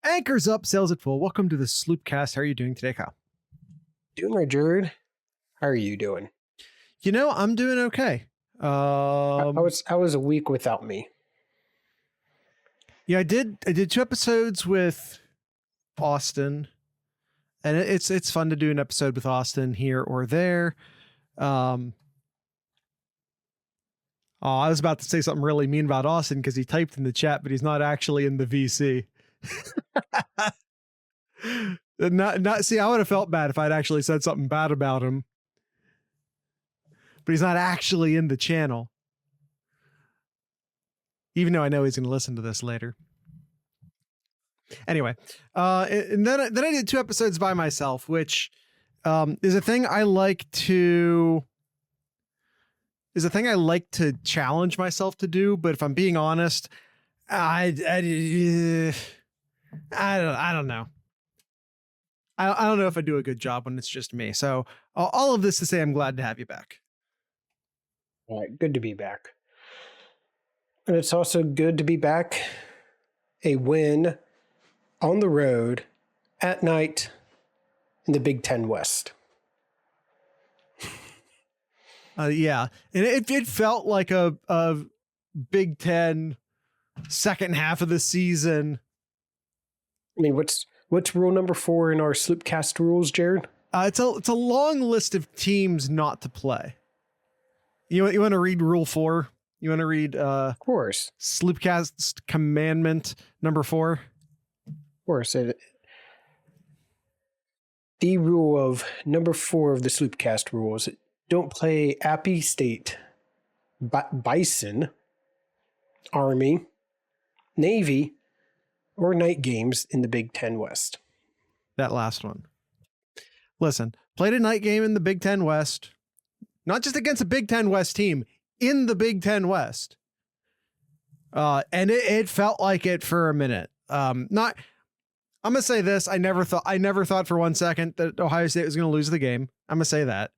Anchors up, sails at full. Welcome to the Sloopcast. How are you doing today, Kyle? Doing right, Jared. How are you doing? I'm doing okay. I was a week without me. Yeah, I did 2 episodes with Austin, and it's fun to do an episode with Austin here or there. I was about to say something really mean about Austin because he typed in the chat, but he's not actually in the VC. See, I would have felt bad if I'd actually said something bad about him, but he's not actually in the channel, even though I know he's going to listen to this later. Anyway, and then I did 2 episodes by myself, which is a thing I like to challenge myself to do. But if I'm being honest, I don't know. I don't know if I do a good job when it's just me. So all of this to say, I'm glad to have you back. All right, good to be back. And it's also good to be back. A win on the road at night in the Big Ten West. Yeah, and it felt like a Big Ten second half of the season. I mean, what's rule number 4 in our Sloopcast rules, Jared? It's a long list of teams not to play. You want to read rule 4? You want to read of course Sloopcast commandment number 4? Of course. The rule of number 4 of the Sloopcast rules: don't play Appy State, Bison, Army, Navy, or night games in the Big Ten West. That last one. Listen, played a night game in the Big Ten West, not just against a Big Ten West team, in the Big Ten West. And it felt like it for a minute. I'm going to say this. I never thought for 1 second that Ohio State was going to lose the game. I'm going to say that.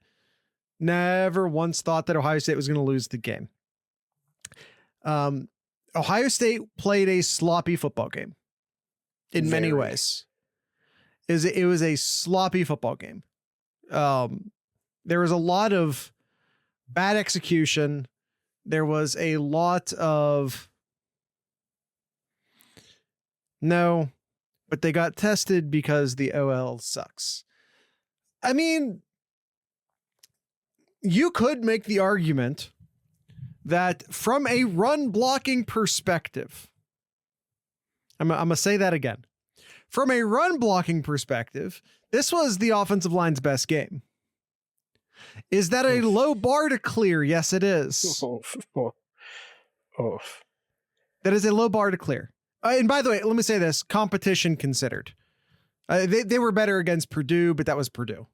Never once thought that Ohio State was going to lose the game. Ohio State played a sloppy football game in many ways. It was a sloppy football game. There was a lot of bad execution. There was a lot of no, but they got tested because the OL sucks. I mean, you could make the argument that from a run blocking perspective, I'm going to say that again. From a run blocking perspective, this was the offensive line's best game. Is that a low bar to clear? Yes, it is. That is a low bar to clear. And by the way, let me say this, competition considered. They were better against Purdue, but that was Purdue.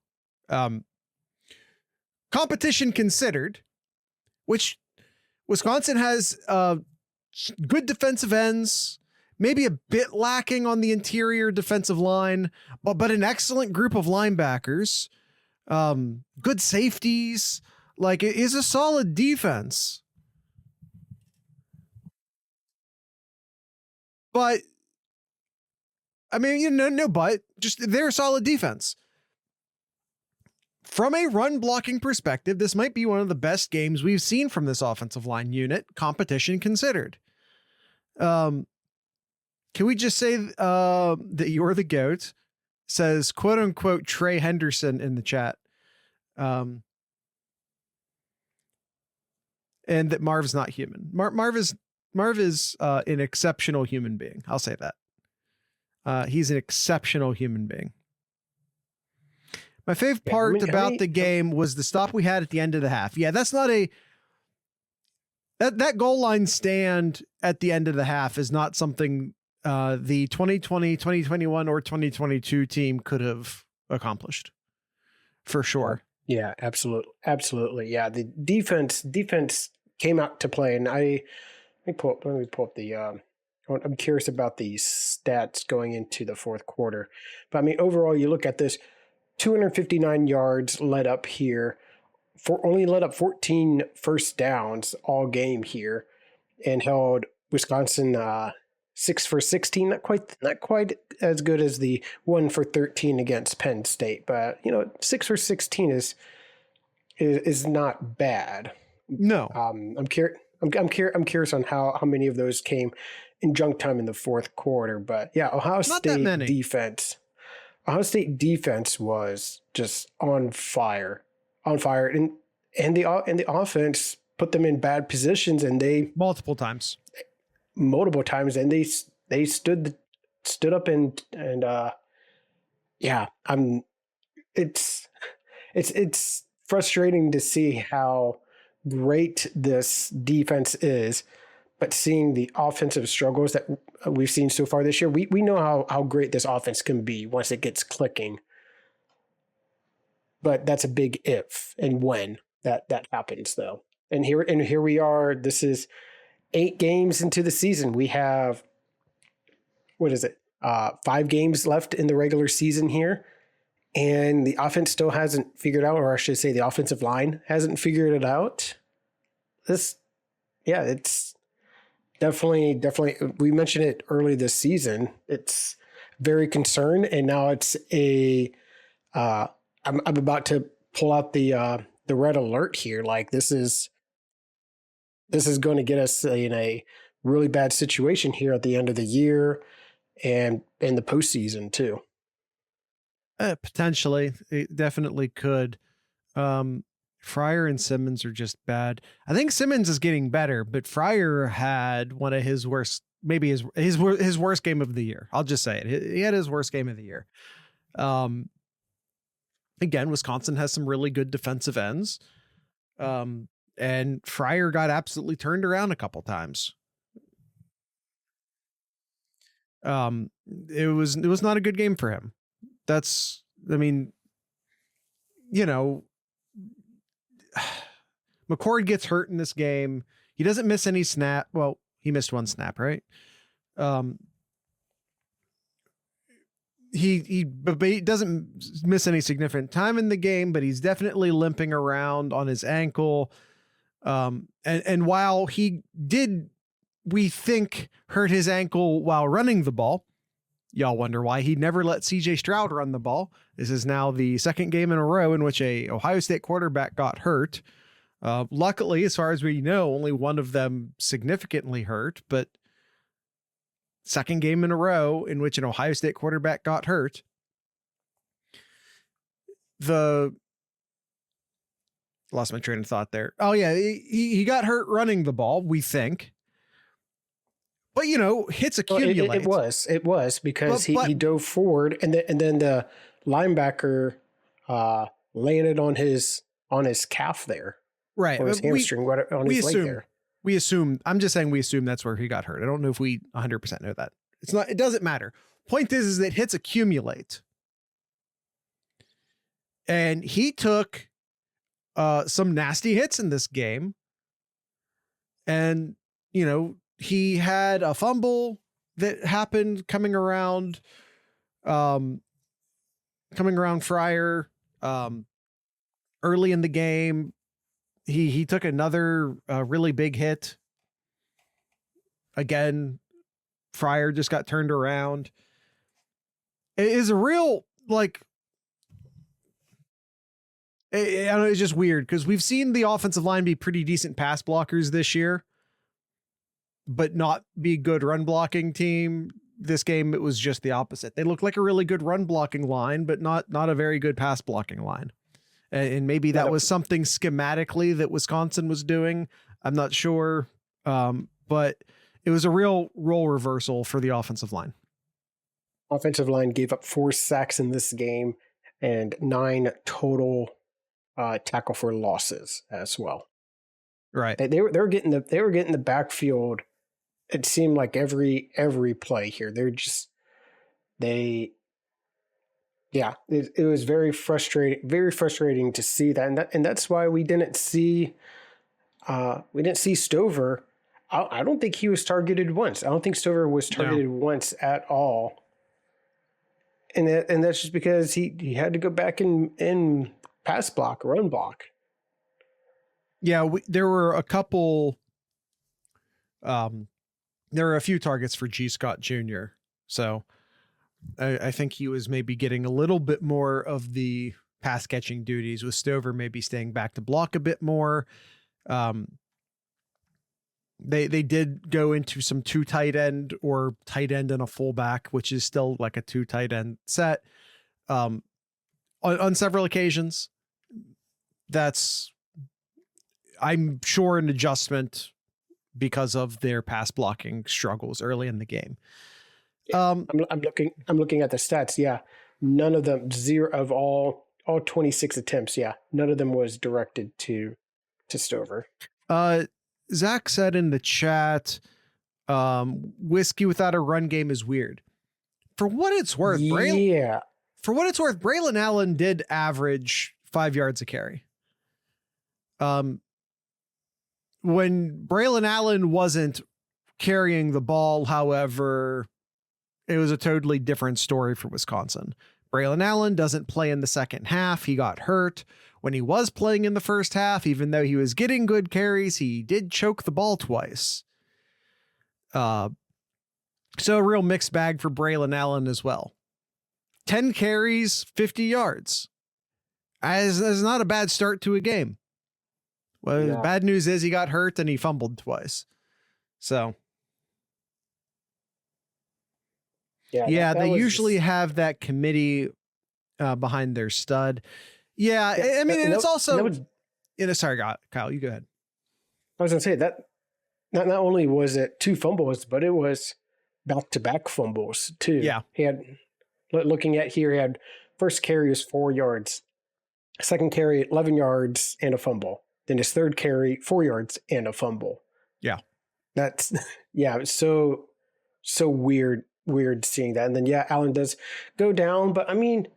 Competition considered, which Wisconsin has good defensive ends, maybe a bit lacking on the interior defensive line, but an excellent group of linebackers, good safeties. Like, it is a solid defense. But I mean, but just they're a solid defense. From a run blocking perspective, this might be one of the best games we've seen from this offensive line unit, competition considered. Can we just say that you're the GOAT? Says quote unquote Trey Henderson in the chat. And that Marv's not human. Marv is an exceptional human being. I'll say that. He's an exceptional human being. My favorite part about the game was the stop we had at the end of the half. Yeah, that's not that goal line stand at the end of the half is not something the 2020, 2021, or 2022 team could have accomplished. For sure. Yeah, absolutely. Yeah, the defense came out to play, and let me pull up the. I'm curious about the stats going into the fourth quarter, but I mean, overall, you look at this: 259 yards led up here, only led up 14 first downs all game here, and held Wisconsin 6 for 16, not quite as good as the 1 for 13 against Penn State, but 6 for 16 is not bad. No. I'm curious on how many of those came in junk time in the fourth quarter, but yeah, Ohio State defense was just on fire, and the offense put them in bad positions, and they multiple times, and they stood up and it's frustrating to see how great this defense is, but seeing the offensive struggles that we've seen so far this year, we know how great this offense can be once it gets clicking. But that's a big if and when that happens, though. And here we are. This is 8 games into the season. We have, 5 games left in the regular season here. And the offense still hasn't figured out, or I should say the offensive line hasn't figured it out. It's definitely, we mentioned it early this season. It's very concerned. And now it's I'm about to pull out the red alert here. Like this is going to get us in a really bad situation here at the end of the year and in the postseason too. Potentially, it definitely could. Fryer and Simmons are just bad. I think Simmons is getting better, but Fryer had one of his worst, maybe his worst game of the year. I'll just say it. He had his worst game of the year. Again, Wisconsin has some really good defensive ends. And Fryer got absolutely turned around a couple times. It was not a good game for him. McCord gets hurt in this game. He doesn't miss any snap. Well, he missed one snap, right? He doesn't miss any significant time in the game, but he's definitely limping around on his ankle. And while he did, we think, hurt his ankle while running the ball, y'all wonder why he never let CJ Stroud run the ball. This is now the second game in a row in which a Ohio State quarterback got hurt. Luckily, as far as we know, only one of them significantly hurt, but second game in a row in which an Ohio State quarterback got hurt. Lost my train of thought there. Oh yeah. He got hurt running the ball, we think. But hits accumulate. It was because he dove forward and then the linebacker landed on his calf there. Right. Or his hamstring on his leg there. We assume that's where he got hurt. I don't know if we 100% know that. It doesn't matter. Point is that hits accumulate. And he took some nasty hits in this game. And, he had a fumble that happened coming around Fryer early in the game. He took another really big hit. Again, Fryer just got turned around. It is a real, it's just weird because we've seen the offensive line be pretty decent pass blockers this year, but not be good run blocking team. This game, it was just the opposite. They looked like a really good run blocking line, but not a very good pass blocking line. And maybe that was something schematically that Wisconsin was doing. I'm not sure. But it was a real role reversal for the offensive line. Offensive line gave up 4 sacks in this game and 9 total tackle for losses as well. Right. They were getting the backfield. It seemed like every play here. It was very frustrating to see that, and that's why we didn't see Stover. I don't think he was targeted once. I don't think Stover was targeted once at all, and that's just because he had to go back in pass block, run block. Yeah, there were a couple there are a few targets for G. Scott Jr. So I think he was maybe getting a little bit more of the pass catching duties, with Stover maybe staying back to block a bit more. They did go into some 2 tight end or tight end and a fullback, which is still like a 2 tight end set on several occasions. That's, I'm sure, an adjustment because of their pass blocking struggles early in the game. I'm looking at the stats. Yeah, none of them, 0 of all 26 attempts. Yeah, none of them was directed to Stover. Zach said in the chat, whiskey without a run game is weird. For what it's worth, Braylon Allen did average 5 yards a carry. When Braylon Allen wasn't carrying the ball, however, it was a totally different story for Wisconsin. Braylon Allen doesn't play in the second half. He got hurt. When he was playing in the first half, even though he was getting good carries, he did choke the ball twice. So a real mixed bag for Braylon Allen as well. 10 carries, 50 yards. As not a bad start to a game. Well, the bad news is he got hurt and he fumbled twice. So yeah, they usually have that committee behind their stud. Yeah, I mean, and it's also, sorry, Kyle, you go ahead. I was going to say that not only was it 2 fumbles, but it was back-to-back fumbles too. Yeah. He had, looking at here, he had first carry was 4 yards, second carry 11 yards and a fumble. Then his third carry 4 yards and a fumble. Yeah. That's, it's so weird seeing that. And then, Allen does go down, but I mean,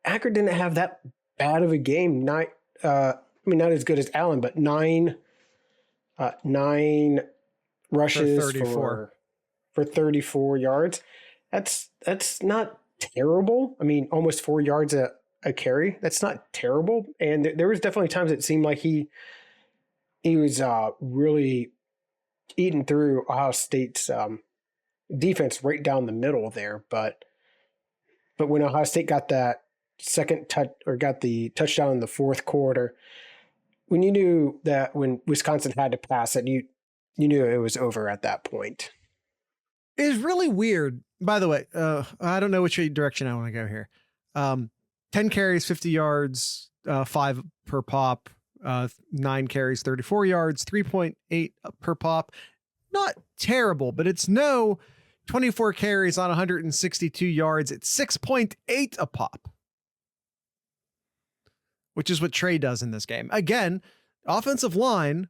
Akron didn't have that bad of a game. Not as good as Allen, but 9 rushes for 34 yards. That's not terrible. I mean, almost 4 yards a carry. That's not terrible. And there was definitely times it seemed like he was really eating through Ohio State's defense right down the middle there. But when Ohio State got that second touch, or got the touchdown in the fourth quarter, when you knew that when Wisconsin had to pass it, you knew it was over at that point. It's really weird. By the way, I don't know which direction I want to go here. 10 carries, 50 yards, 5 per pop, 9 carries, 34 yards, 3.8 per pop. Not terrible, but it's no 24 carries on 162 yards. It's 6.8 a pop, which is what Trey does in this game. Again, offensive line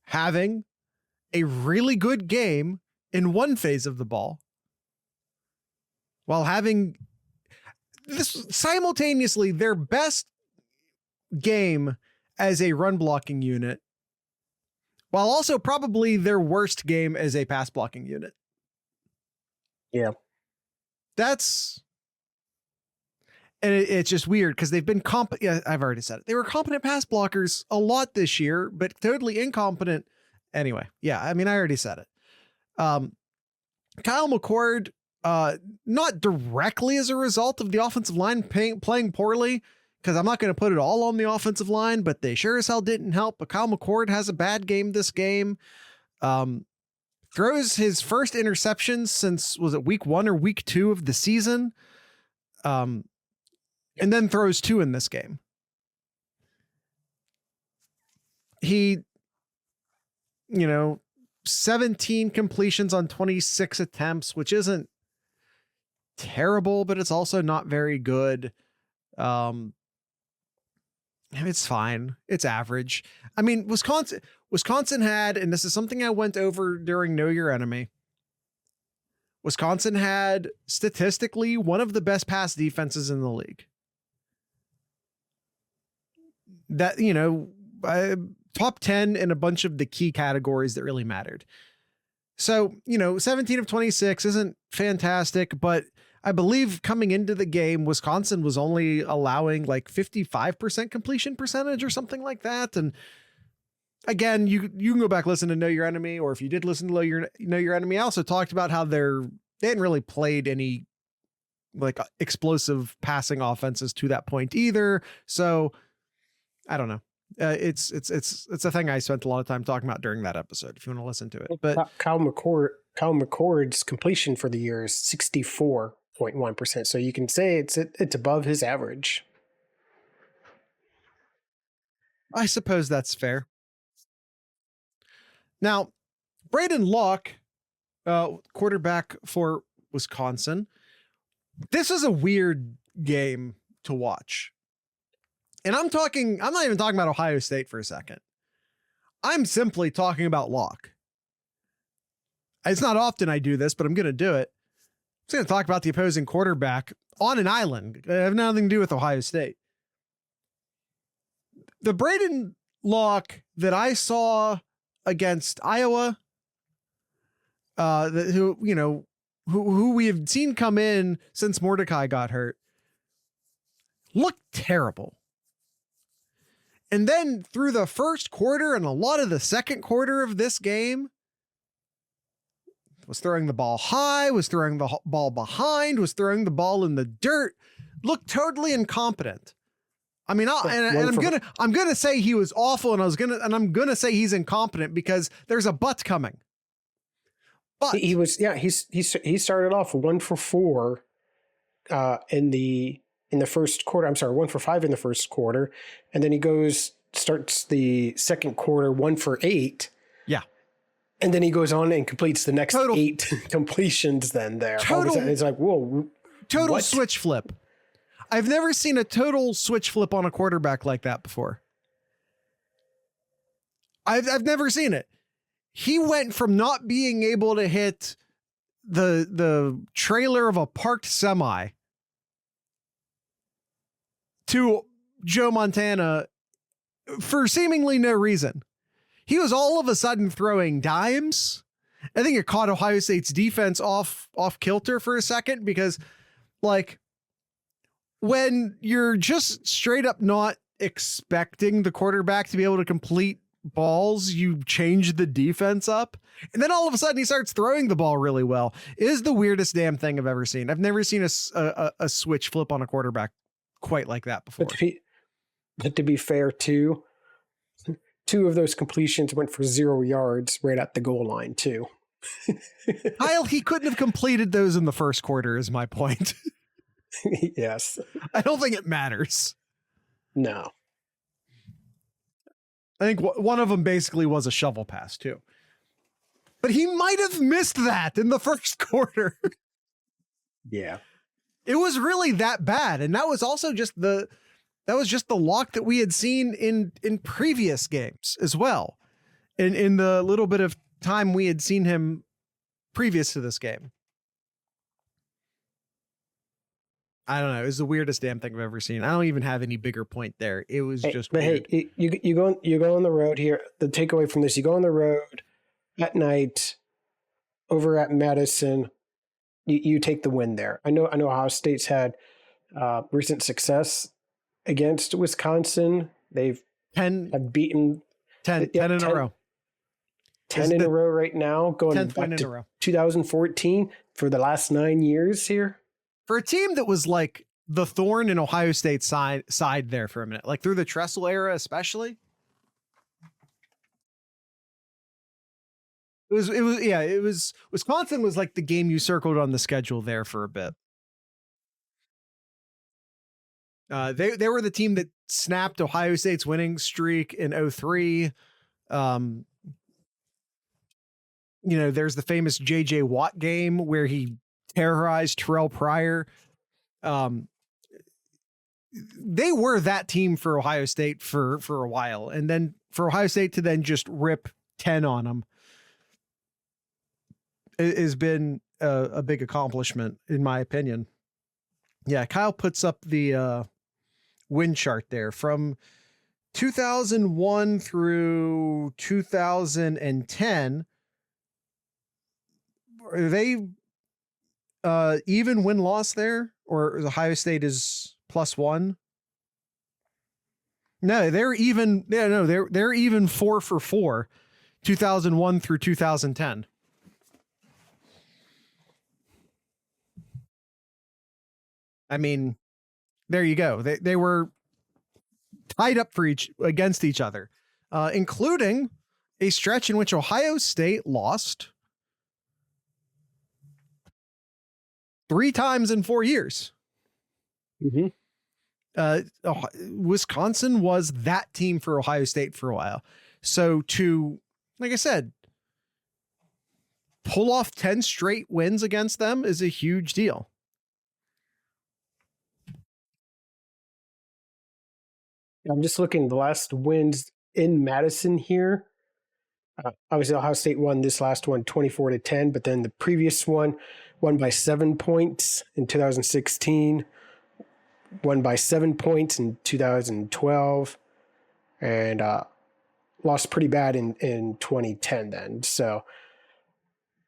having a really good game in one phase of the ball, while having this simultaneously their best game as a run blocking unit, while also probably their worst game as a pass blocking unit. Yeah. And it's just weird because they've been yeah, I've already said it. They were competent pass blockers a lot this year, but totally incompetent. Anyway, yeah, I mean, I already said it. Kyle McCord, not directly as a result of the offensive line playing poorly, because I'm not going to put it all on the offensive line, but they sure as hell didn't help. But Kyle McCord has a bad game this game. Throws his first interception since, was it week 1 or week 2 of the season? And then throws 2 in this game. He, 17 completions on 26 attempts, which isn't terrible, but it's also not very good. It's fine. It's average. I mean, Wisconsin had, and this is something I went over during Know Your Enemy, Wisconsin had statistically one of the best pass defenses in the league. That, top 10 in a bunch of the key categories that really mattered. So, 17 of 26 isn't fantastic, but I believe coming into the game, Wisconsin was only allowing like 55% completion percentage or something like that. And again, you can go back, listen to Know Your Enemy, or if you did listen to Know Your Enemy, I also talked about how they hadn't really played any like explosive passing offenses to that point either. So I don't know. It's a thing I spent a lot of time talking about during that episode, if you want to listen to it. But Kyle McCord's completion for the year is 64.1%. So you can say it's above his average. I suppose that's fair. Now, Braden Locke, quarterback for Wisconsin. This is a weird game to watch. And I'm not even talking about Ohio State for a second. I'm simply talking about Locke. It's not often I do this, but I'm going to do it. I'm just going to talk about the opposing quarterback on an island. I have nothing to do with Ohio State. The Braden Locke that I saw against Iowa, who we have seen come in since Mordecai got hurt, looked terrible. And then through the first quarter and a lot of the second quarter of this game, was throwing the ball high, was throwing the ball behind, was throwing the ball in the dirt, looked totally incompetent. I mean, I'm gonna say he was awful, and I'm gonna say he's incompetent because there's a but coming. But he started off 1 for 4 in the first quarter. I'm sorry, 1 for 5 in the first quarter, and then he starts the second quarter 1 for 8. Yeah, and then he goes on and completes the next 8 completions. Then it's like, whoa, total switch flip. I've never seen a total switch flip on a quarterback like that before. I've never seen it. He went from not being able to hit the trailer of a parked semi to Joe Montana for seemingly no reason. He was all of a sudden throwing dimes. I think it caught Ohio State's defense off kilter for a second because, like, when you're just straight up not expecting the quarterback to be able to complete balls, you change the defense up. And then all of a sudden he starts throwing the ball really well. It is the weirdest damn thing I've ever seen. I've never seen a switch flip on a quarterback quite like that before. But to be fair, too, 2 of those completions went for 0 yards right at the goal line, too. Kyle, he couldn't have completed those in the first quarter, is my point. Yes. I don't think it matters. No. I think one of them basically was a shovel pass, too. But he might have missed that in the first quarter. Yeah. It was really that bad. And that was also just the Locke that we had seen in previous games as well. In the little bit of time we had seen him previous to this game. I don't know. It was the weirdest damn thing I've ever seen. I don't even have any bigger point there. It was just weird. Hey, you go on the road here. The takeaway from this, you go on the road at night over at Madison. You take the win there. I know Ohio State's had recent success against Wisconsin. They've beaten 10 in a row. 10 in a row right now, going back to 2014 for the last 9 years here. For a team that was like the thorn in Ohio State's side there for a minute, like through the Tressel era, especially. It was Wisconsin was like the game you circled on the schedule there for a bit. They were the team that snapped Ohio State's winning streak in 2003. There's the famous JJ Watt game where he terrorized Terrell Pryor. They were that team for Ohio State for a while. And then for Ohio State to then just rip 10 on them has been a big accomplishment, in my opinion. Yeah, Kyle puts up the win chart there from 2001 through 2010. Are they even win-loss there, or Ohio State is +1? No, they're even. Yeah, no, they're even 4 for 4, 2001 through 2010. I mean, there you go. They were tied up against each other, including a stretch in which Ohio State lost 3 times in 4 years. Mm-hmm. Wisconsin was that team for Ohio State for a while. So to, like I said, pull off 10 straight wins against them is a huge deal. I'm just looking the last wins in Madison here. Obviously, Ohio State won this last one 24-10, but then the previous one won by 7 points in 2016, won by 7 points in 2012, and lost pretty bad in 2010 then. So,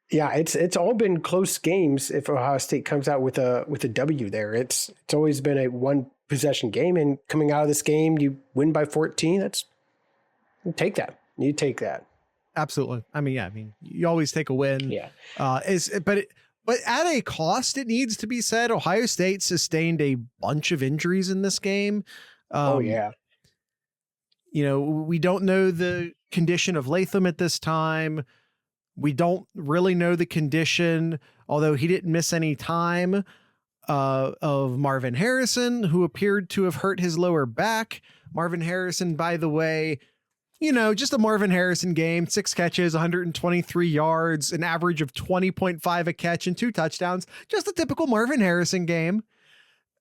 yeah, it's all been close games if Ohio State comes out with a W there. It's always been a one possession game, and coming out of this game, you win by 14. You take that. You take that. Absolutely. I mean, you always take a win. Yeah. But at a cost, it needs to be said, Ohio State sustained a bunch of injuries in this game. Oh yeah. You know, we don't know the condition of Latham at this time. We don't really know the condition, although he didn't miss any time, of Marvin Harrison, who appeared to have hurt his lower back. Marvin Harrison, by the way, you know, just a Marvin Harrison game, 6 catches, 123 yards, an average of 20.5 a catch and 2 touchdowns. Just a typical Marvin Harrison game.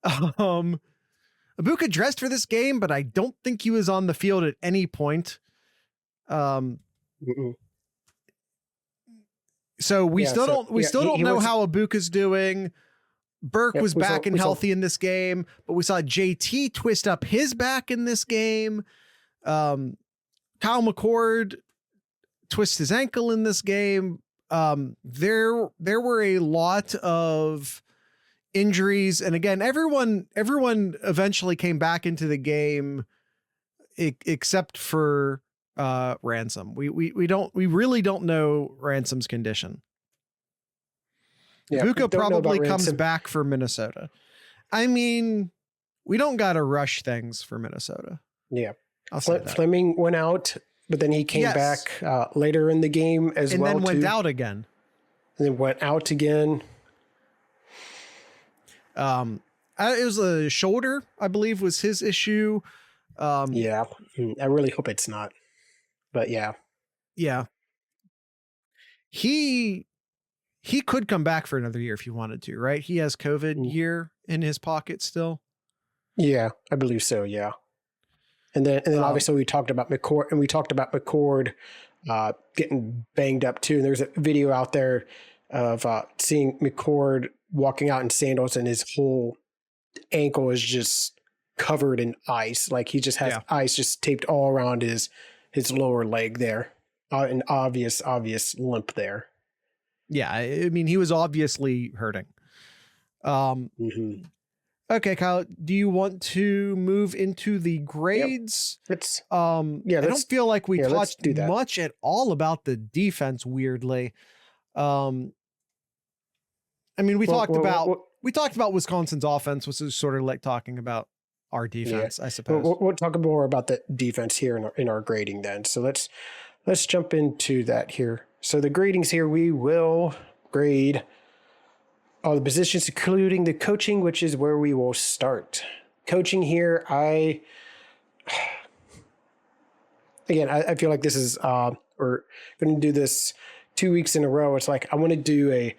Ibuka dressed for this game, but I don't think he was on the field at any point. So we still don't know how Ibuka's doing. Burke was back and healthy in this game, but we saw JT twist up his back in this game. Kyle McCord twist his ankle in this game. There were a lot of injuries, and again, everyone eventually came back into the game, except for Ransom. We really don't know Ransom's condition. Yeah, Buka probably comes back for Minnesota. I mean, we don't got to rush things for Minnesota. Yeah. Fleming went out, but then he came back later in the game as well. And then went out again. And then went out again. It was a shoulder, I believe, was his issue. Yeah, I really hope it's not. But yeah. Yeah. He could come back for another year if he wanted to, right? He has COVID year in his pocket still. Yeah, I believe so. Yeah. And then obviously we talked about McCord, getting banged up too. And there's a video out there of seeing McCord walking out in sandals and his whole ankle is just covered in ice. Like he just has ice just taped all around his lower leg there. An obvious limp there. Yeah. I mean, he was obviously hurting. Okay, Kyle, do you want to move into the grades? Yep. I don't feel like we talked much at all about the defense, weirdly. I mean, we talked about Wisconsin's offense, which is sort of like talking about our defense, I suppose. We'll talk more about the defense here in our grading then. So let's jump into that here. So the gradings here, we will grade all the positions, including the coaching, which is where we will start. Coaching here, I feel like this is, we're going to do this 2 weeks in a row. It's like, I want to do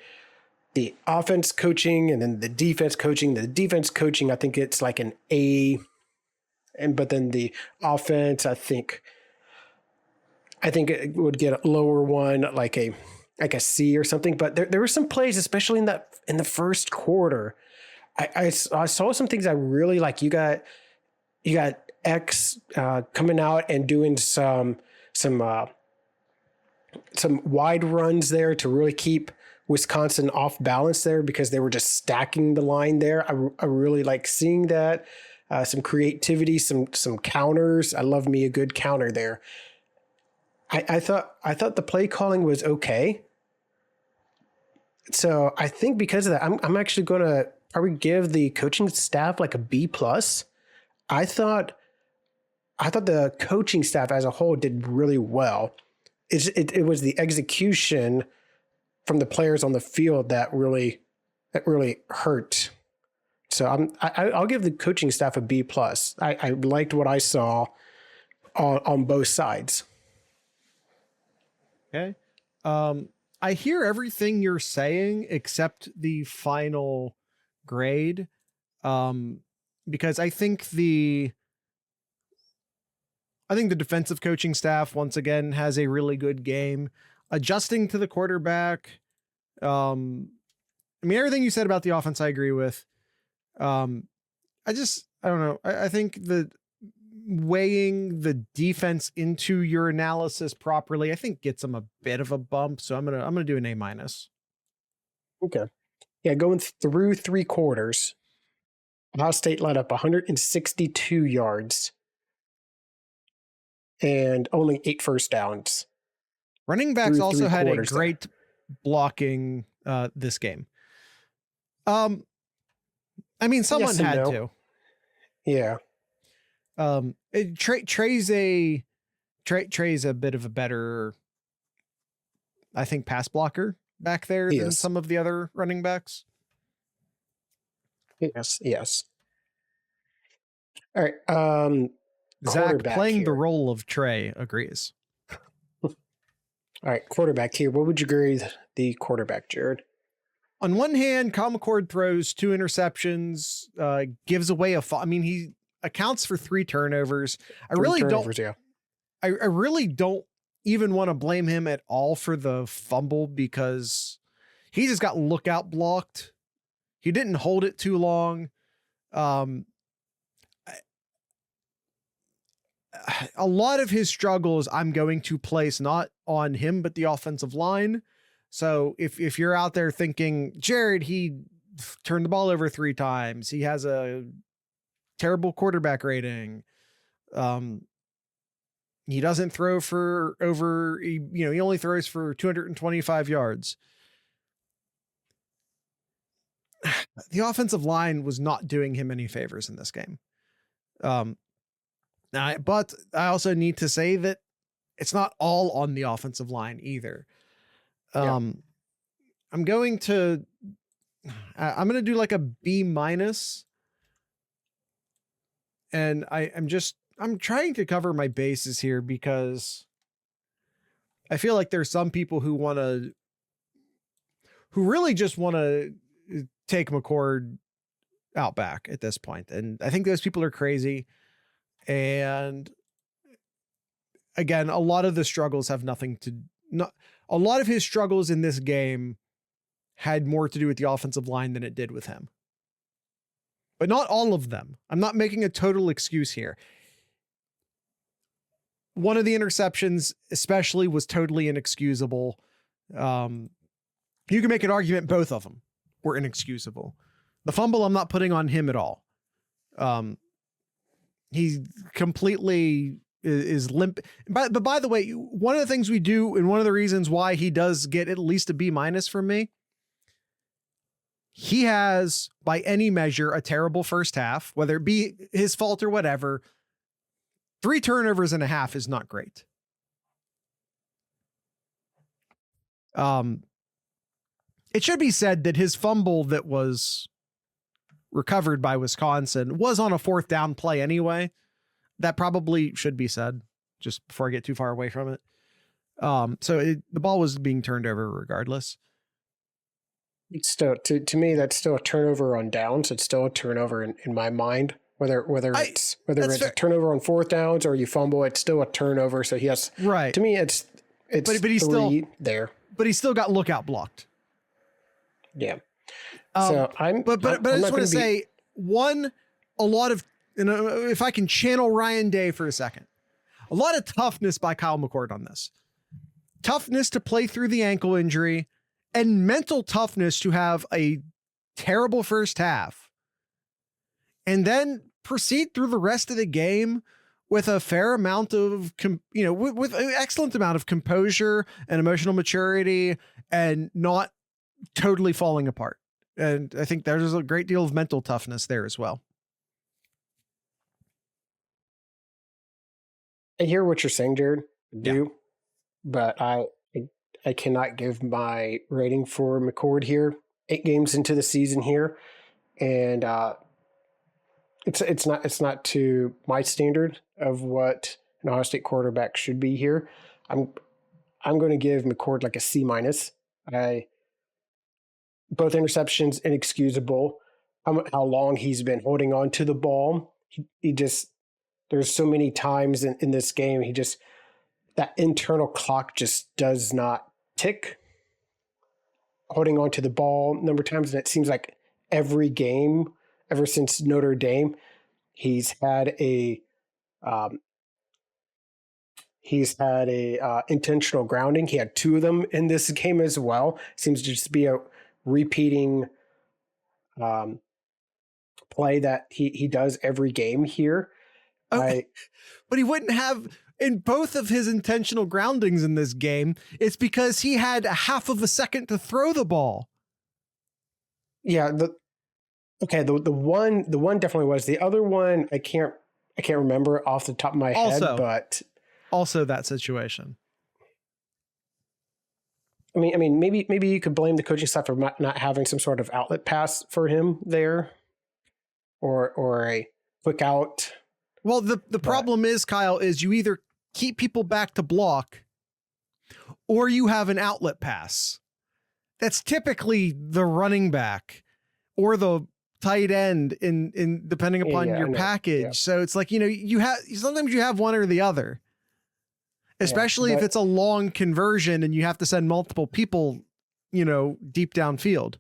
the offense coaching and then the defense coaching. The defense coaching, I think it's like an A, but then the offense, I think it would get a lower one, like a C or something. But there were some plays, especially in the first quarter. I saw some things I really like. You got X coming out and doing some wide runs there to really keep Wisconsin off balance there because they were just stacking the line there. I really like seeing that. some creativity, some counters. I love me a good counter there. I thought the play calling was okay. So I think because of that, I'm actually going to probably give the coaching staff like a B+. I thought the coaching staff as a whole did really well. It was the execution from the players on the field that really hurt. So I'll give the coaching staff a B+. I liked what I saw on both sides. Okay. I hear everything you're saying except the final grade. Because I think the defensive coaching staff once again has a really good game adjusting to the quarterback. I mean, everything you said about the offense, I agree with. I don't know. I think that weighing the defense into your analysis properly, I think gets them a bit of a bump. So I'm gonna do an A-. Okay. Yeah, going through 3 quarters, Ohio State let up 162 yards and only 8 first downs. Running backs also had a great blocking this game. I mean, someone had to. Yeah. Trey's a bit of a better, I think, pass blocker back there than some of the other running backs. Yes. All right. Zach playing the role of Trey agrees. All right, quarterback here. What would you grade the quarterback, Jared? On one hand, Kyle McCord throws 2 interceptions, gives away he accounts for 3 turnovers. I really don't even want to blame him at all for the fumble because he just got lookout blocked. He didn't hold it too long. A lot of his struggles I'm going to place not on him, but the offensive line. So if you're out there thinking, Jared, he turned the ball over 3 times, he has a terrible quarterback rating. He doesn't throw for over, he only throws for 225 yards. The offensive line was not doing him any favors in this game. But I also need to say that it's not all on the offensive line either. I'm going to do like a B-. And I'm trying to cover my bases here because I feel like there's some people who really just want to take McCord out back at this point. And I think those people are crazy. And again, a lot of the struggles have a lot of his struggles in this game had more to do with the offensive line than it did with him. But not all of them. I'm not making a total excuse here. One of the interceptions especially was totally inexcusable. You can make an argument both of them were inexcusable. The fumble I'm not putting on him at all. He completely is limp. But by the way, one of the things we do, and one of the reasons why he does get at least a B- from me, he has, by any measure, a terrible first half, whether it be his fault or whatever. 3 turnovers and a half is not great. It should be said that his fumble that was recovered by Wisconsin was on a 4th down play anyway. That probably should be said just before I get too far away from it. So the ball was being turned over regardless. It's still, to me, that's still a turnover on downs. It's still a turnover in my mind. Whether it's a turnover on 4th downs or you fumble, it's still a turnover. So he has, right. To me, it's but he's still there. But he still got lookout blocked. Yeah. So I just want to say a lot of, if I can channel Ryan Day for a second, a lot of toughness by Kyle McCord on this. Toughness to play through the ankle injury and mental toughness to have a terrible first half and then proceed through the rest of the game with a fair amount of, with an excellent amount of composure and emotional maturity and not totally falling apart. And I think there's a great deal of mental toughness there as well. I hear what you're saying, Jared. I do, but I cannot give my rating for McCord here. 8 games into the season here, and it's not to my standard of what an Ohio State quarterback should be here. I'm going to give McCord like a C-. Both interceptions inexcusable. How long he's been holding on to the ball. He just, there's so many times in this game, that internal clock just does not tick. Holding on to the ball number of times, and it seems like every game ever since Notre Dame, he's had a intentional grounding. He had 2 of them in this game as well. Seems to just be a repeating play that he does every game here. Okay. But he wouldn't have in both of his intentional groundings in this game. It's because he had a half of a second to throw the ball. Yeah. The one definitely was. The other one I can't remember off the top of my head, but also that situation. I mean, maybe you could blame the coaching staff for not having some sort of outlet pass for him there, or a quick out. Well, the problem is, Kyle, is you either keep people back to block, or you have an outlet pass. That's typically the running back or the tight end in depending upon your package. Yeah. So it's like, sometimes you have one or the other. Especially if it's a long conversion and you have to send multiple people, deep downfield.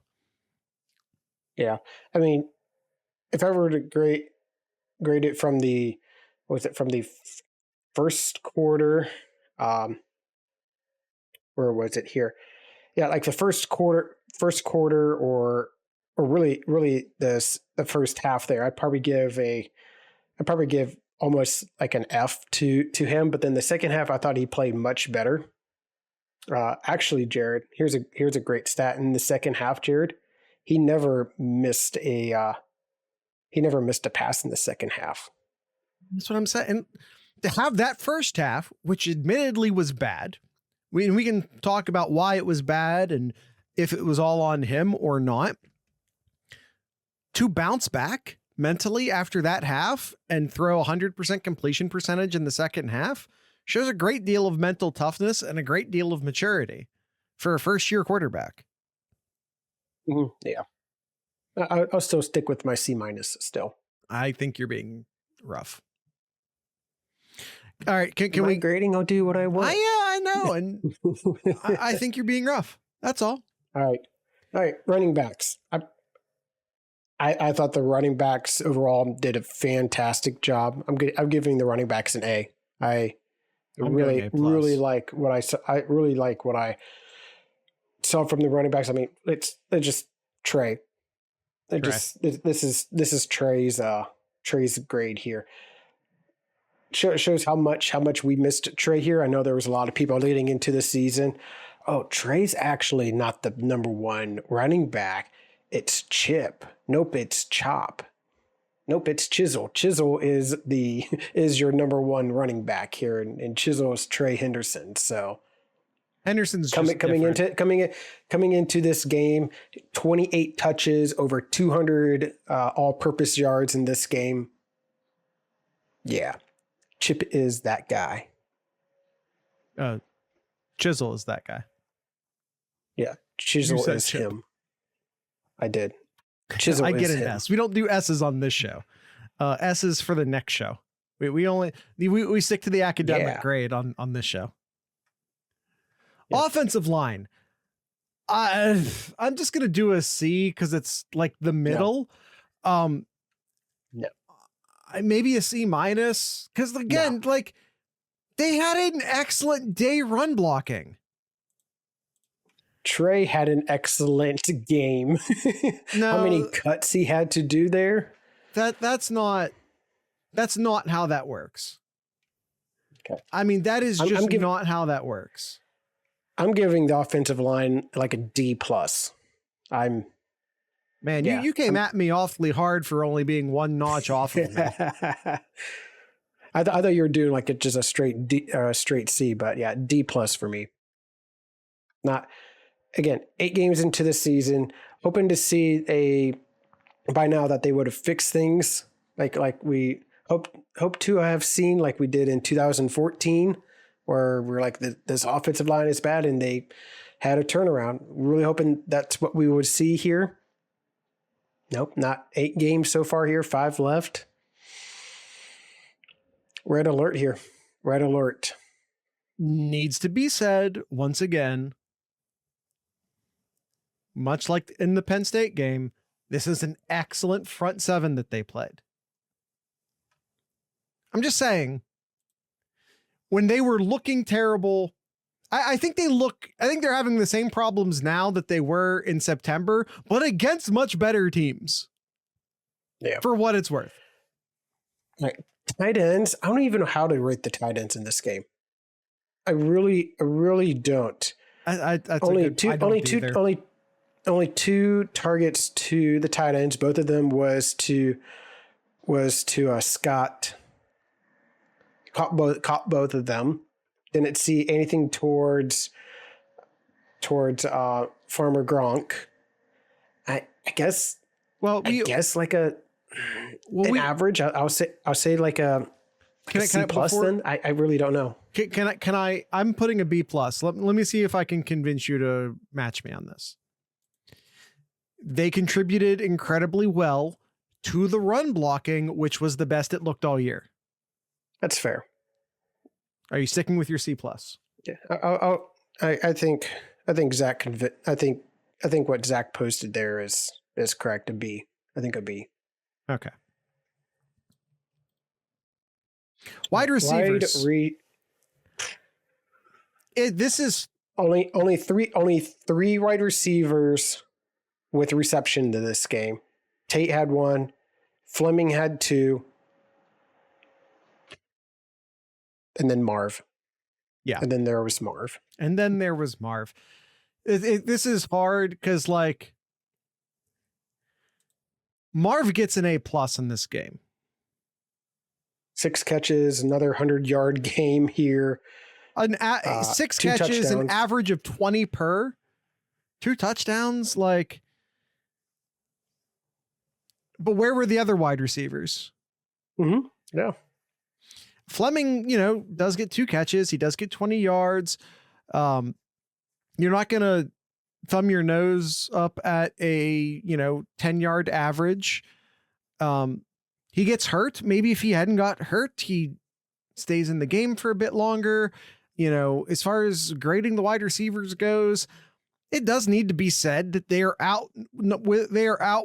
Yeah. I mean, if I were to grade it from the first quarter, where was it here? Yeah, like the first quarter or really the first half there, I'd probably give almost like an F to him. But then the second half, I thought he played much better. Actually, Jared, here's a great stat in the second half, Jared. He never missed a pass in the second half. That's what I'm saying. And to have that first half, which admittedly was bad, we can talk about why it was bad and if it was all on him or not. To bounce back mentally after that half and throw 100% completion percentage in the second half shows a great deal of mental toughness and a great deal of maturity for a first-year quarterback. Mm-hmm. Yeah. I'll still stick with my C- still. I think you're being rough. All right. Can we grading? I'll do what I want. I know. And I think you're being rough. That's all. All right. Running backs. I thought the running backs overall did a fantastic job. I'm giving the running backs an A. I really like what I saw. I really like what I saw from the running backs. I mean, they're just Trey. This is Trey's grade here. Shows how much we missed Trey here. I know there was a lot of people leading into the season. Oh, Trey's actually not the number 1 running back. It's Chip. Nope, it's Chop. Nope, it's Chisel. Chisel is your number 1 running back here, and Chisel is Trey Henderson. So Henderson's coming into this game, 28 touches, over 200 all-purpose yards in this game. Yeah, Chip is that guy. Chisel is that guy. Yeah, Chisel is Chip. Him. I did. Chisel. I get an S. We don't do S's on this show. S's for the next show. We stick to the academic grade on this show. Yeah. Offensive line. I'm just gonna do a C because it's like the middle. No. Maybe a C-, because again, like they had an excellent day run blocking. Trey had an excellent game. No, how many cuts he had to do there? That's not That's not how that works. Okay. I mean, that is just not how that works. I'm giving the offensive line like a D+. You came at me awfully hard for only being one notch off of me. I thought you were doing like just a straight D, straight C, but yeah, D+ for me. Not, again, 8 games into the season, hoping to see by now that they would have fixed things like we hope to have seen, like we did in 2014, where we're like, this offensive line is bad, and they had a turnaround. Really hoping that's what we would see here. Nope, not 8 games so far here, 5 left. Red alert here. Red alert. Needs to be said once again, much like in the Penn State game, this is an excellent front 7 that they played. I'm just saying, when they were looking terrible, I think they're having the same problems now that they were in September, but against much better teams. Yeah. For what it's worth. Right. Tight ends. I don't even know how to rate the tight ends in this game. I really don't. Only two targets to the tight ends. Both of them was to Scott. Caught both of them. Didn't see anything towards Farmer Gronk. I guess. Well, I guess like an average. I'll say like a C plus. Then I really don't know. Can I? I'm putting a B plus. Let me see if I can convince you to match me on this. They contributed incredibly well to the run blocking, which was the best it looked all year. That's fair. Are you sticking with your C plus? Yeah, I think Zach. I think what Zach posted there is correct. A B. I think a B. Okay. Wide receivers. This is only three wide receivers with reception to this game. Tate had 1, Fleming had 2, and then Marv. Yeah. And then there was Marv. This is hard because like Marv gets an A+ in this game. 6 catches, another 100-yard game here. 6 catches, an average of 20 per. 2 touchdowns, like. But where were the other wide receivers? Mm-hmm. Yeah. Fleming, does get 2 catches. He does get 20 yards. You're not going to thumb your nose up at a, 10-yard average. He gets hurt. Maybe if he hadn't got hurt, he stays in the game for a bit longer. As far as grading the wide receivers goes, it does need to be said that they are out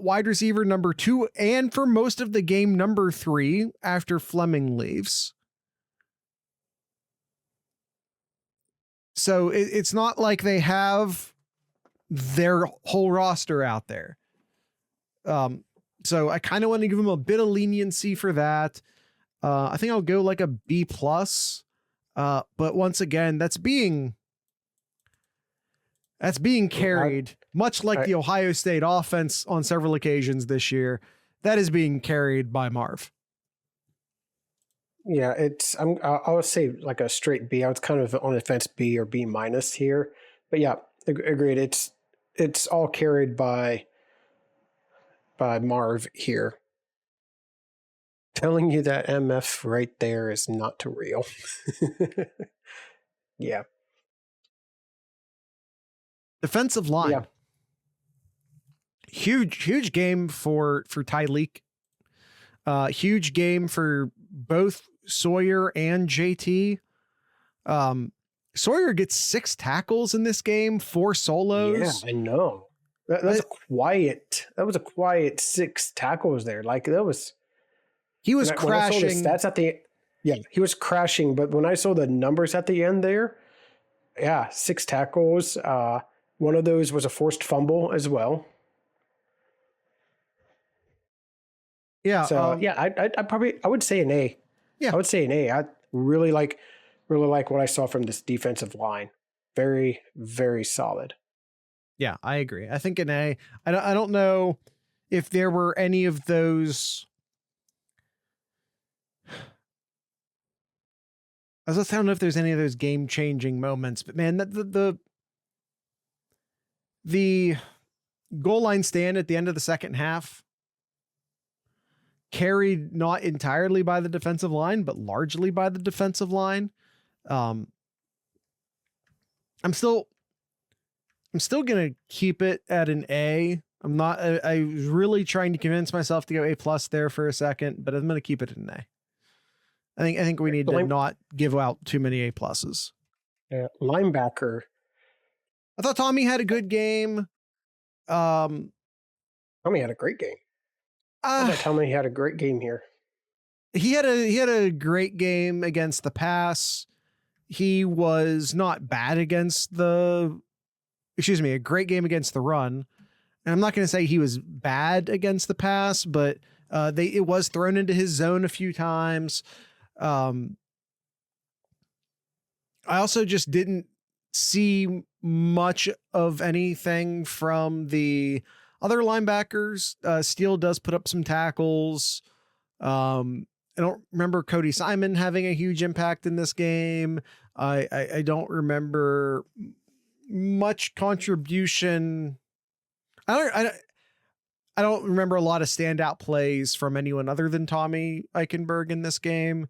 wide receiver number 2 and for most of the game number 3 after Fleming leaves. So it's not like they have their whole roster out there. So I kind of want to give them a bit of leniency for that. I think I'll go like a B+. But once again, that's being carried, much like the Ohio State offense on several occasions this year. That is being carried by Marv. Yeah, I would say like a straight B. I was kind of on the fence B or B- here, but yeah, agreed. It's all carried by Marv here. Telling you that MF right there is not real. Yeah. Defensive line. Yeah. Huge game for Tyleek. Huge game for both Sawyer and JT. Sawyer gets 6 tackles in this game, 4 solos. Yeah, I know. That was a quiet 6 tackles there. Like that was. He was crashing. He was crashing. But when I saw the numbers at the end there, 6 tackles. One of those was a forced fumble as well. Yeah. So I would say an A. Yeah. I would say an A. I really like what I saw from this defensive line. Very, very solid. Yeah, I agree. I think an A. I don't know if there were any of those. I don't know if there's any of those game-changing moments, but man, the goal line stand at the end of the second half, carried not entirely by the defensive line, but largely by the defensive line. I'm still gonna keep it at an A. I was really trying to convince myself to go A+ there for a second, but I'm gonna keep it at an A. I think we need to not give out too many A+. Linebacker. I thought Tommy had a good game. Tommy had a great game. I thought Tommy had a great game here. He had a great game against the pass. He was not bad against a great game against the run. And I'm not going to say he was bad against the pass, but it was thrown into his zone a few times. I also just didn't see much of anything from the other linebackers. Steele does put up some tackles. I don't remember Cody Simon having a huge impact in this game. I don't remember much contribution. I don't remember a lot of standout plays from anyone other than Tommy Eichenberg in this game.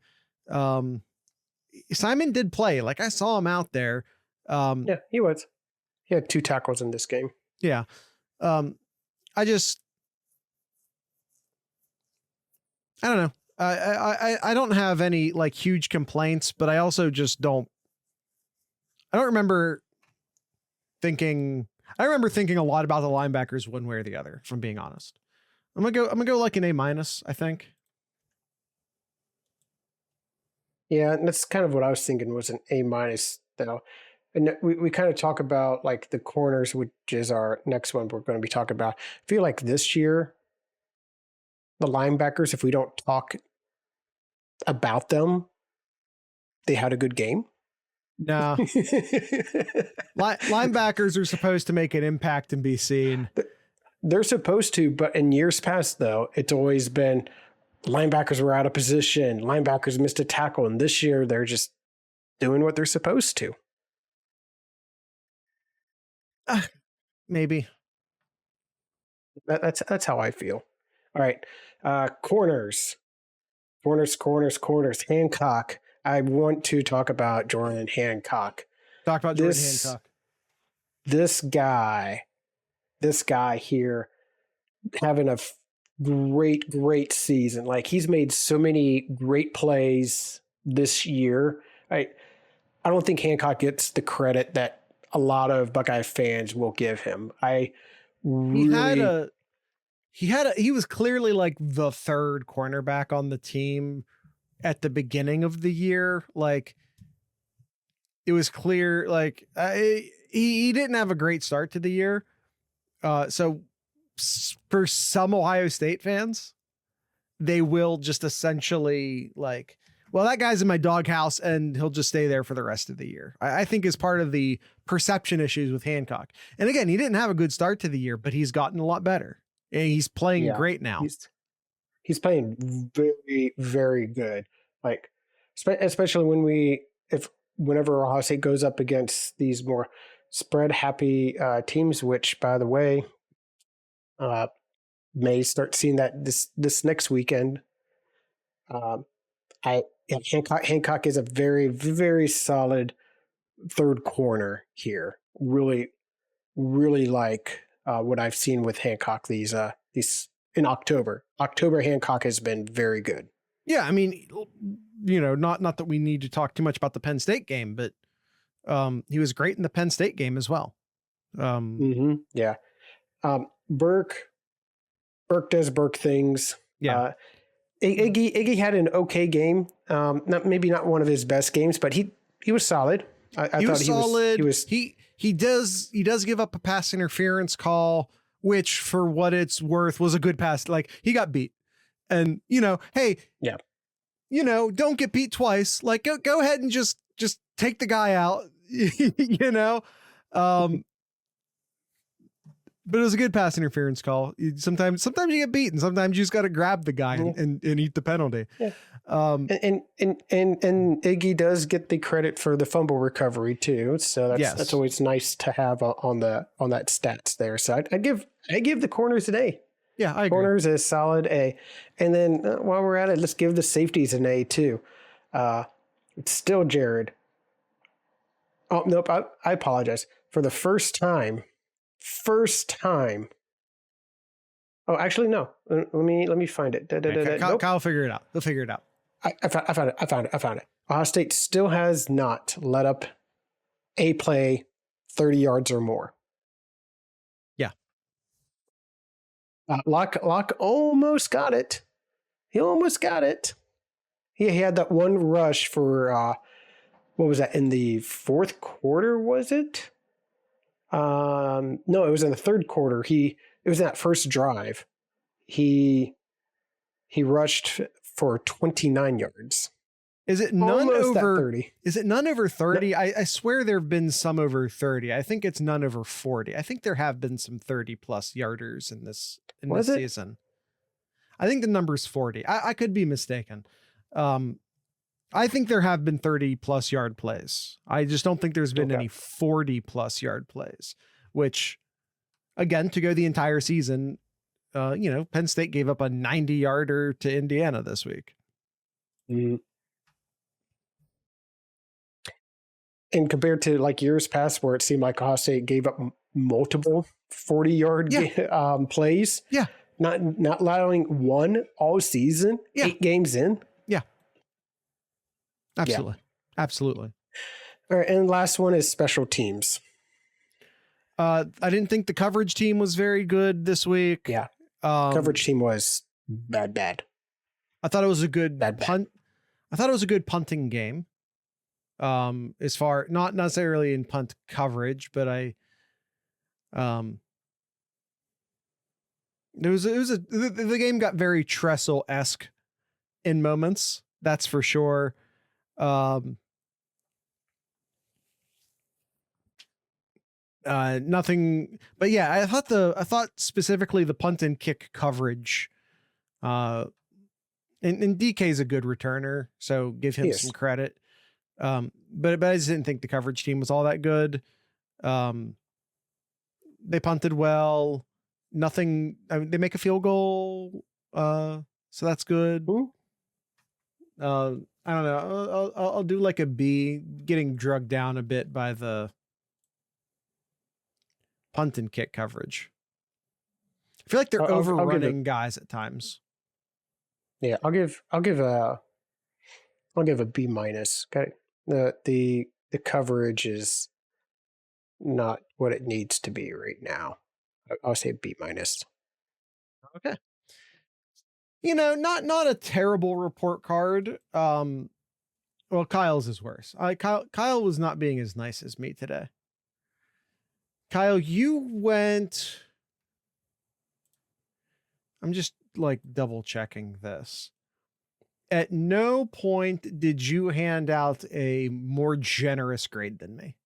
Simon did play. Like, I saw him out there. Yeah, he was. He had 2 tackles in this game. Yeah. I don't know. I don't have any like huge complaints, but I also just I don't remember thinking. I remember thinking a lot about the linebackers one way or the other, if I'm being honest. I'm gonna go like an A-, I think. Yeah, and that's kind of what I was thinking was an A- though. And we kind of talk about like the corners, which is our next one we're going to be talking about. I feel like this year, the linebackers, if we don't talk about them, they had a good game. No. Linebackers are supposed to make an impact and be seen. They're supposed to, but in years past, though, it's always been linebackers were out of position, linebackers missed a tackle, and this year they're just doing what they're supposed to. Maybe. That's how I feel. All right. Corners. Hancock. I want to talk about Jordan Hancock. Talk about Jordan Hancock. This guy here having a great season. Like, he's made so many great plays this year. I don't think Hancock gets the credit that a lot of Buckeye fans will give him. He was clearly like the third cornerback on the team at the beginning of the year. Like, it was clear, like, he didn't have a great start to the year. So for some Ohio State fans, they will just essentially like, well, that guy's in my doghouse and he'll just stay there for the rest of the year. I think is part of the perception issues with Hancock. And again, he didn't have a good start to the year, but he's gotten a lot better. And he's playing great now. He's playing very, very good. Like, especially whenever Ohio State goes up against these more spread happy teams, which, by the way, may start seeing that this next weekend. Hancock is a very, very solid third corner here. Really, really like what I've seen with Hancock these in October. October Hancock has been very good. Yeah, I mean, not that we need to talk too much about the Penn State game, but he was great in the Penn State game as well. Yeah. Burke does Burke things. Yeah. Iggy had an okay game. Maybe not one of his best games, but he was solid. I thought he was. He does give up a pass interference call, which for what it's worth was a good pass. Like, he got beat. And, hey, Yeah. Don't get beat twice. Like, go ahead and just take the guy out, but it was a good pass interference call. Sometimes you get beaten. Sometimes you just got to grab the guy and eat the penalty. Yeah. And Iggy does get the credit for the fumble recovery too. So that's always nice to have on that stats there. So I give the corners an A. Yeah, I agree. Corners a solid A. And then while we're at it, let's give the safeties an A too. It's still Jared. Oh, nope. I apologize. For the first time. Oh, actually, no. Let me find it. Kyle figure it out. He'll figure it out. I found it. Ohio State still has not let up a play 30 yards or more. Yeah. Locke almost got it. He almost got it. He had that one rush for what was that, in the fourth quarter, was it? No, it was in the third quarter. It was in that first drive. He rushed for 29 yards. Is it none Almost over 30? Is it none over 30? No. I swear there have been some over 30. I think it's none over 40. I think there have been some 30 plus yarders in this season. I think the number's 40. I could be mistaken. I think there have been 30 plus yard plays. I just don't think there's been any 40 plus yard plays, which, again, to go the entire season, Penn State gave up a 90 yarder to Indiana this week. Mm. And compared to like years past where it seemed like Ohio State gave up multiple 40-yard plays. Yeah. Not allowing one all season, 8 games in. Yeah. Absolutely. Yeah. Absolutely. All right. And last one is special teams. I didn't think the coverage team was very good this week. Yeah. Coverage team was bad. I thought it was a good punt. I thought it was a good punting game. As far, not necessarily in punt coverage, but the game got very Tressel-esque in moments. That's for sure. Nothing, but yeah, I thought specifically the punt and kick coverage, and DK is a good returner, so give him some credit. But I just didn't think the coverage team was all that good. They punted well. Nothing. They make a field goal, so that's good. I don't know. I'll do like a B, getting drugged down a bit by the punt and kick coverage. I feel like they're overrunning guys at times. Yeah, I'll give a B minus. Okay, the coverage is not what it needs to be right now. I'll say B minus. Okay. Not a terrible report card. Well, Kyle's is worse. Kyle was not being as nice as me today. Kyle, you went. I'm just like double checking this. At no point did you hand out a more generous grade than me.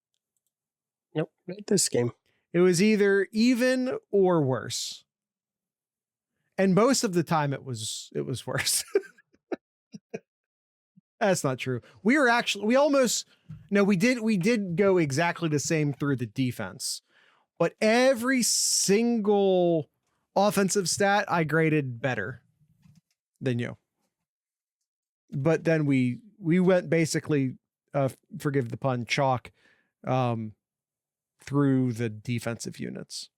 Nope, not this game. It was either even or worse. And most of the time it was worse. That's not true. We did go exactly the same through the defense. But every single offensive stat I graded better than you. But then we went basically, forgive the pun, chalk through the defensive units.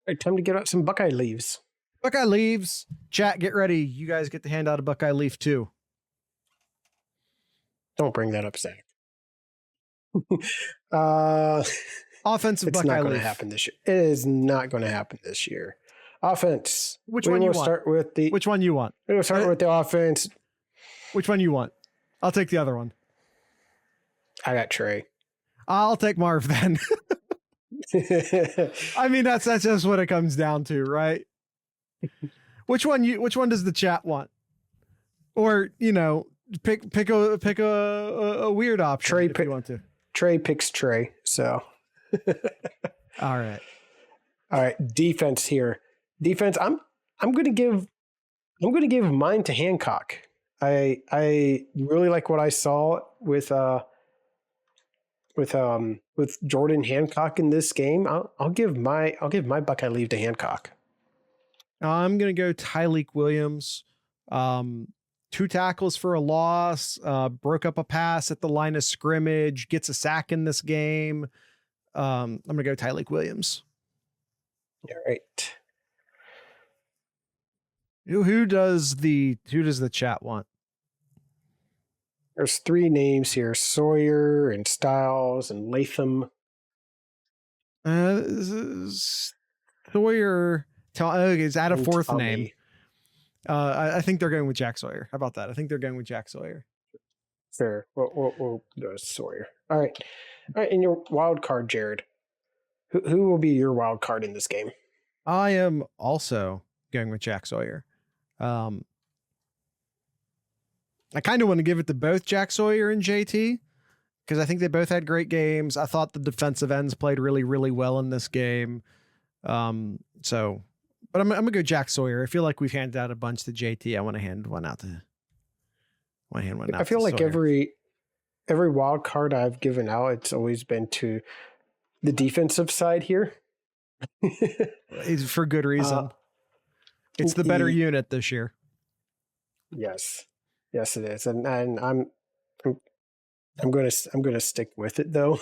All right, time to get out some Buckeye leaves. Buckeye leaves. Chat, get ready. You guys get to hand out a Buckeye leaf too. Don't bring that up, Zach. Offensive it's Buckeye not going leaf. To happen this year. It is not going to happen this year. Offense. Which one you want? Which one you want? We'll start with the offense. Which one you want? I'll take the other one. I got Trey. I'll take Marv then. I mean, that's just what it comes down to, right? Which one does the chat want? Or, pick a weird option if you want to. Trey picks Trey. So All right. Defense here. Defense. I'm going to give mine to Hancock. I really like what I saw with Jordan Hancock in this game. I'll give my Buckeye Leaf to Hancock. I'm going to go Tyleek Williams. 2 tackles for a loss, broke up a pass at the line of scrimmage, gets a sack in this game. I'm going to go Tyleek Williams. All right. Who does the chat want? There's 3 names here: Sawyer and Styles and Latham. Sawyer is add a 4th Tommy. name. I think they're going with Jack Sawyer. How about that? I think they're going with Jack Sawyer. Fair. We'll go with Sawyer. All right. And your wild card, Jared. Who will be your wild card in this game? I am also going with Jack Sawyer. I kind of want to give it to both Jack Sawyer and JT because I think they both had great games. I thought the defensive ends played really, really well in this game. But I'm gonna go Jack Sawyer. I feel like we've handed out a bunch to JT. I want to hand one out to. I feel like Sawyer. every wild card I've given out, it's always been to the defensive side here. It's for good reason. It's the better unit this year. Yes, it is, and I'm gonna stick with it though.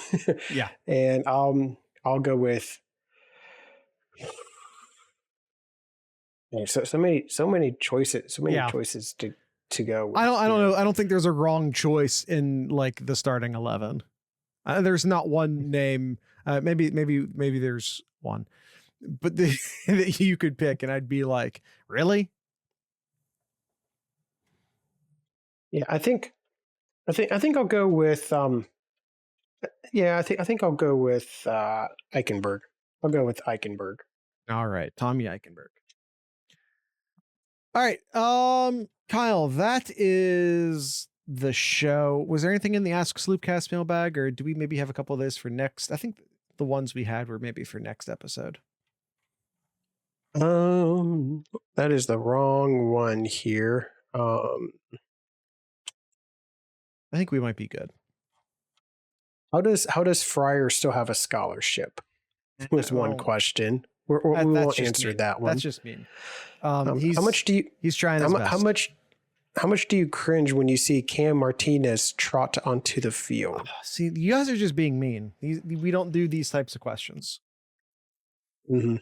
Yeah, and I'll go with. So many choices to go with. I don't know. I don't think there's a wrong choice in like the starting 11. There's not one name. Maybe there's one, but that you could pick, and I'd be like, really? Yeah, I think I'll go with I think I'll go with Eichenberg. I'll go with Eichenberg. All right, Tommy Eichenberg. All right, Kyle, that is the show. Was there anything in the Ask Sloopcast mailbag, or do we maybe have a couple of those for next? I think the ones we had were maybe for next episode. That is the wrong one here. I think we might be good. How does Fryer still have a scholarship? Was one question. We won't answer that one. That's just mean. How much do you? He's trying his best. How much do you cringe when you see Cam Martinez trot onto the field? See, you guys are just being mean. We don't do these types of questions. Mm-hmm.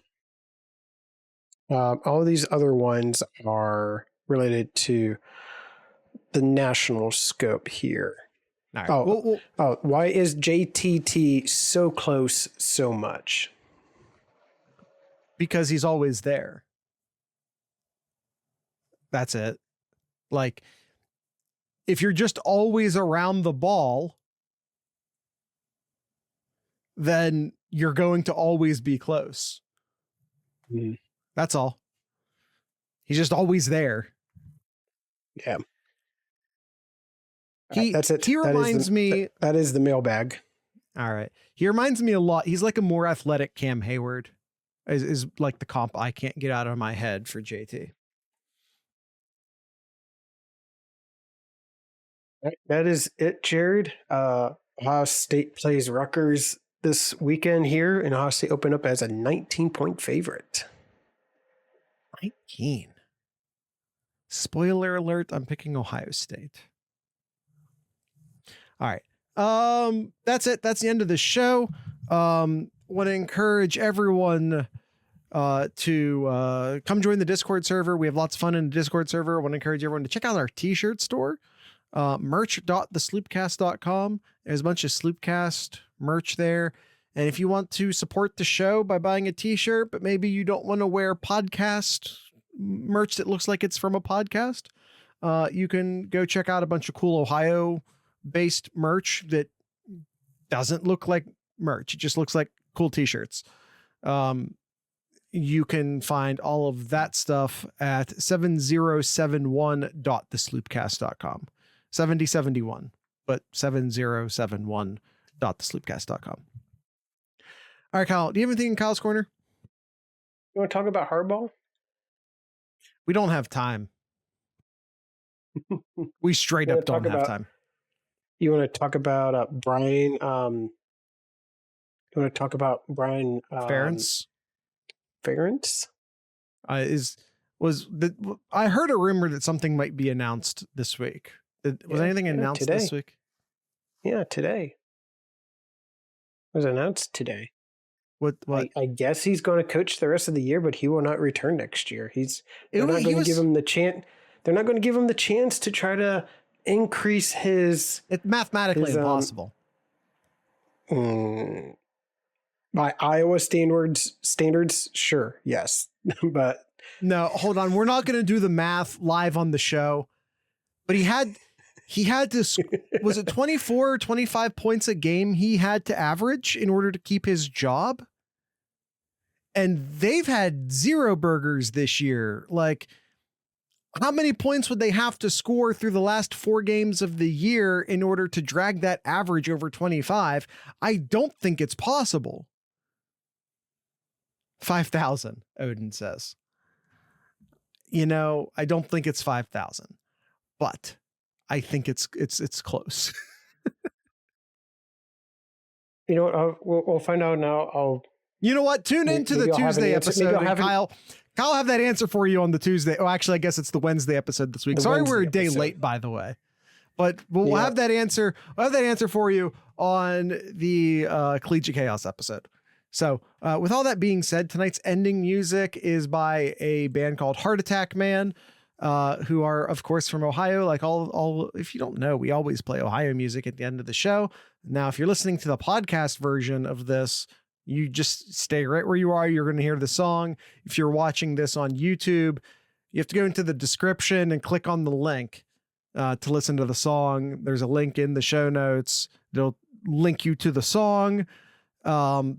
All these other ones are related to the national scope here. All right. Why is JTT so close so much? Because he's always there. That's it. Like, if you're just always around the ball, then you're going to always be close. Mm. That's all. He's just always there. Yeah. That's it. He reminds me. That is the mailbag. All right. He reminds me a lot. He's like a more athletic Cam Hayward. Is like the comp I can't get out of my head for JT. That is it, Jared. Ohio State plays Rutgers this weekend here, and Ohio State opened up as a 19-point favorite. 19. Spoiler alert, I'm picking Ohio State. All right. That's it. That's the end of the show. Want to encourage everyone to come join the Discord server. We have lots of fun in the Discord server. I want to encourage everyone to check out our t-shirt store. Merch.thesloopcast.com. There's a bunch of Sloopcast merch there. And if you want to support the show by buying a t-shirt, but maybe you don't want to wear podcast merch that looks like it's from a podcast, you can go check out a bunch of cool Ohio based merch that doesn't look like merch. It just looks like cool t-shirts. you can find all of that stuff at 7071.thesloopcast.com. 7071, but 7071.thesloopcast.com. All right, Kyle, do you have anything in Kyle's Corner? You want to talk about hardball? We don't have time. We straight up don't have time. You want to talk about Brian? You want to talk about Brian Ferentz? Ferentz? I heard a rumor that something might be announced this week. Was anything announced today. This week? Yeah, today. It was announced today. What? I guess he's going to coach the rest of the year, but he will not return next year. They're not going to give him the chance. They're not going to give him the chance to try to increase his. It's mathematically impossible. By Iowa standards, sure, yes, but no. Hold on, we're not going to do the math live on the show. But he had to. Was it 24 or 25 points a game he had to average in order to keep his job? And they've had 0 burgers this year. Like, how many points would they have to score through the last 4 games of the year in order to drag that average over 25? I don't think it's possible. 5,000, Odin says. I don't think it's 5,000, but I think it's close. You know what? We'll find out now. You know what? Tune into the Tuesday episode. Kyle will have that answer for you on the Tuesday. Oh, actually, I guess it's the Wednesday episode this week. Sorry, we're a day late, by the way. But we'll have that answer. We'll have that answer for you on the Collegiate Chaos episode. So with all that being said, tonight's ending music is by a band called Heart Attack Man, who are, of course, from Ohio. Like all, if you don't know, we always play Ohio music at the end of the show. Now, if you're listening to the podcast version of this, you just stay right where you are. You're going to hear the song. If you're watching this on YouTube, you have to go into the description and click on the link to listen to the song. There's a link in the show notes. It'll link you to the song. I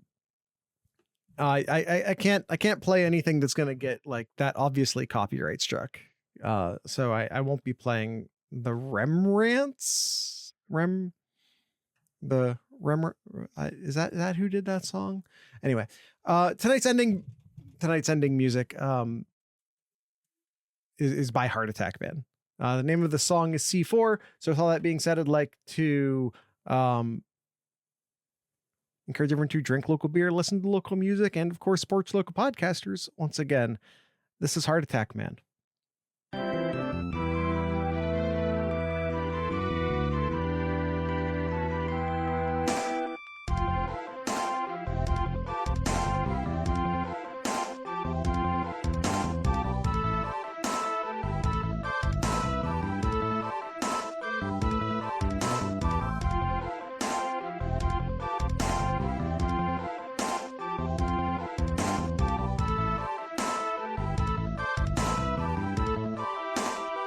can't play anything that's going to get like that, obviously copyright struck. So I won't be playing the Rembrandts. Is that who did that song? Anyway, tonight's ending music is by Heart Attack Man. The name of the song is C4. So with all that being said, I'd like to encourage everyone to drink local beer, listen to local music, and of course, sports local podcasters. Once again, this is Heart Attack Man.